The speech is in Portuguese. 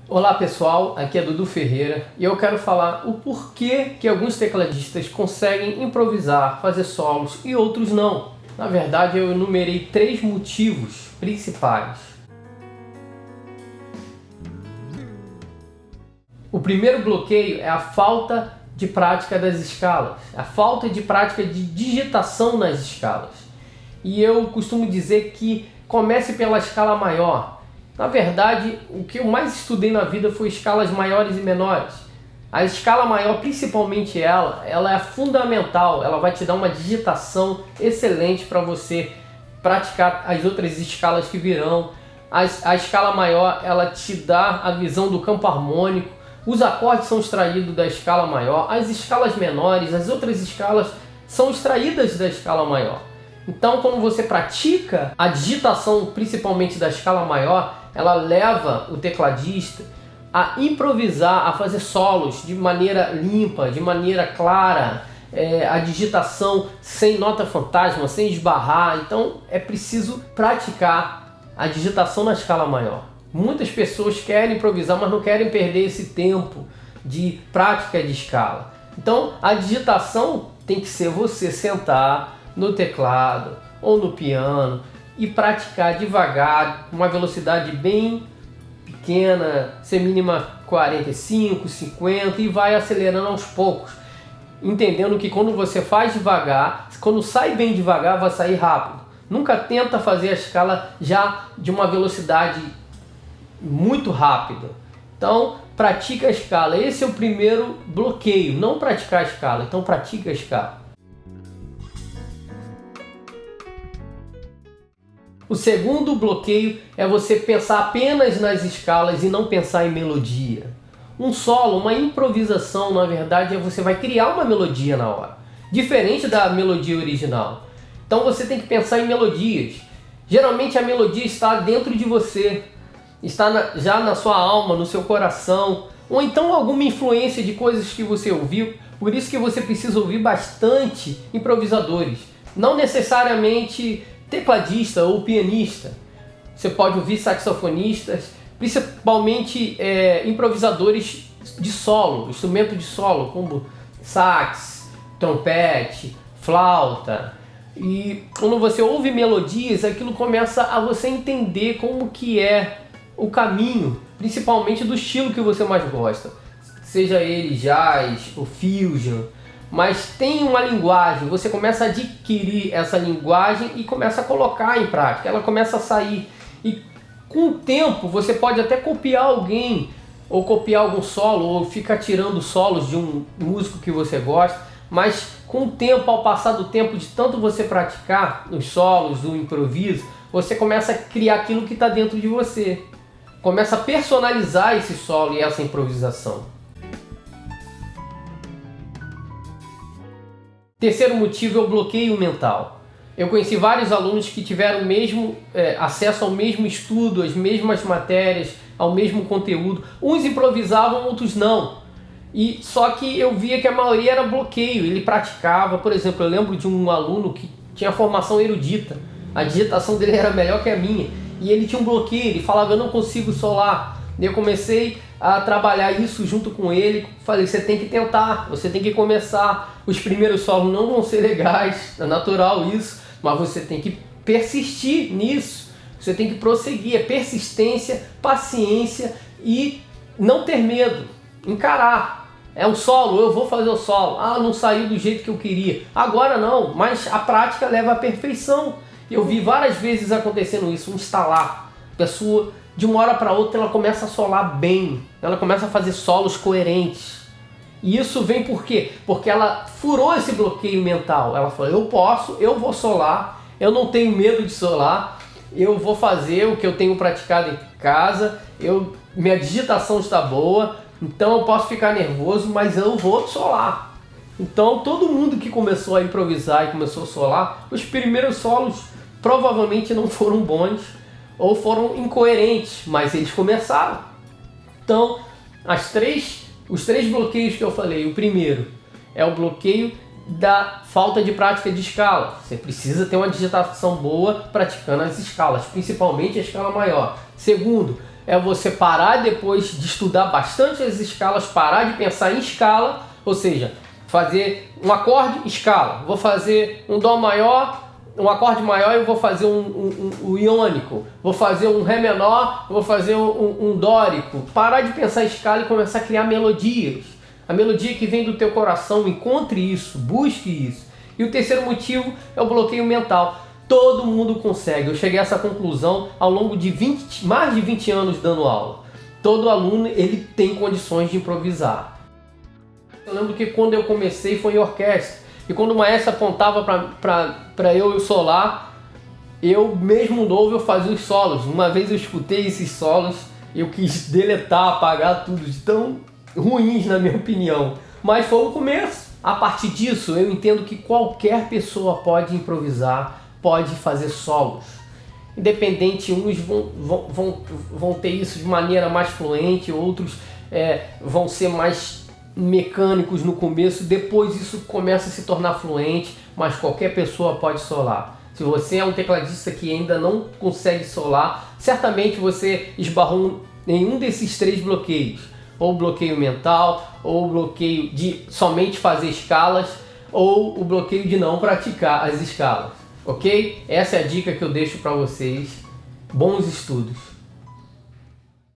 Olá pessoal, aqui é Dudu Ferreira e eu quero falar o porquê que alguns tecladistas conseguem improvisar, fazer solos e outros não. Na verdade, eu enumerei 3 motivos principais. O primeiro bloqueio é a falta de prática das escalas, a falta de prática de digitação nas escalas. E eu costumo dizer que comece pela escala maior. Na verdade, o que eu mais estudei na vida foi escalas maiores e menores. A escala maior, principalmente ela é fundamental, ela vai te dar uma digitação excelente para você praticar as outras escalas que virão. A escala maior, ela te dá a visão do campo harmônico, os acordes são extraídos da escala maior, as escalas menores, as outras escalas são extraídas da escala maior. Então, quando você pratica a digitação, principalmente da escala maior, ela leva o tecladista a improvisar, a fazer solos de maneira limpa, de maneira clara, a digitação sem nota fantasma, sem esbarrar. Então, é preciso praticar a digitação na escala maior. Muitas pessoas querem improvisar, mas não querem perder esse tempo de prática de escala. Então, a digitação tem que ser você sentar no teclado ou no piano e praticar devagar, uma velocidade bem pequena, ser mínima 45, 50 e vai acelerando aos poucos, entendendo que quando você faz devagar, quando sai bem devagar, vai sair rápido. Nunca tenta fazer a escala já de uma velocidade muito rápida. Então, pratica a escala. Esse é o primeiro bloqueio, não praticar a escala. Então, pratica a escala. O segundo bloqueio é você pensar apenas nas escalas e não pensar em melodia. Um solo, uma improvisação, na verdade, você vai criar uma melodia na hora, diferente da melodia original. Então você tem que pensar em melodias. Geralmente a melodia está dentro de você, está já na sua alma, no seu coração, ou então alguma influência de coisas que você ouviu. Por isso que você precisa ouvir bastante improvisadores, não necessariamente tecladista ou pianista. Você pode ouvir saxofonistas, principalmente improvisadores de solo, instrumento de solo, como sax, trompete, flauta. E quando você ouve melodias, aquilo começa a você entender como que é o caminho, principalmente do estilo que você mais gosta, seja ele jazz ou fusion. Mas tem uma linguagem, você começa a adquirir essa linguagem e começa a colocar em prática, ela começa a sair. E com o tempo você pode até copiar alguém, ou copiar algum solo, ou ficar tirando solos de um músico que você gosta, mas com o tempo, ao passar do tempo, de tanto você praticar os solos, o improviso, você começa a criar aquilo que está dentro de você. Começa a personalizar esse solo e essa improvisação. Terceiro motivo é o bloqueio mental. Eu conheci vários alunos que tiveram o mesmo acesso ao mesmo estudo, às mesmas matérias, ao mesmo conteúdo. Uns improvisavam, outros não. E só que eu via que a maioria era bloqueio. Ele praticava, por exemplo, eu lembro de um aluno que tinha formação erudita. A digitação dele era melhor que a minha. E ele tinha um bloqueio, ele falava, eu não consigo solar. Eu comecei a trabalhar isso junto com ele, falei, você tem que tentar, você tem que começar. Os primeiros solos não vão ser legais, é natural isso, mas você tem que persistir nisso, você tem que prosseguir, é persistência, paciência e não ter medo, encarar. É um solo, eu vou fazer o solo, não saiu do jeito que eu queria, agora não, mas a prática leva à perfeição. Eu vi várias vezes acontecendo isso, um estalar, pessoa de uma hora para outra ela começa a solar bem, ela começa a fazer solos coerentes. E isso vem por quê? Porque ela furou esse bloqueio mental. Ela falou, eu posso, eu vou solar, eu não tenho medo de solar, eu vou fazer o que eu tenho praticado em casa, minha digitação está boa, então eu posso ficar nervoso, mas eu vou solar. Então todo mundo que começou a improvisar e começou a solar, os primeiros solos provavelmente não foram bons, ou foram incoerentes, mas eles começaram. Então, os três bloqueios que eu falei, o primeiro é o bloqueio da falta de prática de escala. Você precisa ter uma digitação boa praticando as escalas, principalmente a escala maior. Segundo, é você parar depois de estudar bastante as escalas, parar de pensar em escala, ou seja, fazer um acorde, escala. Vou fazer um dó maior, um acorde maior e vou fazer um iônico. Vou fazer um ré menor, vou fazer um dórico. Parar de pensar em escala e começar a criar melodias. A melodia que vem do teu coração, encontre isso, busque isso. E o terceiro motivo é o bloqueio mental. Todo mundo consegue. Eu cheguei a essa conclusão ao longo de mais de 20 anos dando aula. Todo aluno ele tem condições de improvisar. Eu lembro que quando eu comecei foi em orquestra. E quando o maestro apontava para eu solar, eu mesmo novo eu fazia os solos. Uma vez eu escutei esses solos, eu quis deletar, apagar tudo, de tão ruins na minha opinião. Mas foi o começo. A partir disso eu entendo que qualquer pessoa pode improvisar, pode fazer solos. Independente, uns vão ter isso de maneira mais fluente, outros vão ser mais mecânicos no começo, depois isso começa a se tornar fluente, mas qualquer pessoa pode solar. Se você é um tecladista que ainda não consegue solar, certamente você esbarrou em um desses três bloqueios, ou o bloqueio mental, ou o bloqueio de somente fazer escalas, ou o bloqueio de não praticar as escalas, ok? Essa é a dica que eu deixo para vocês. Bons estudos!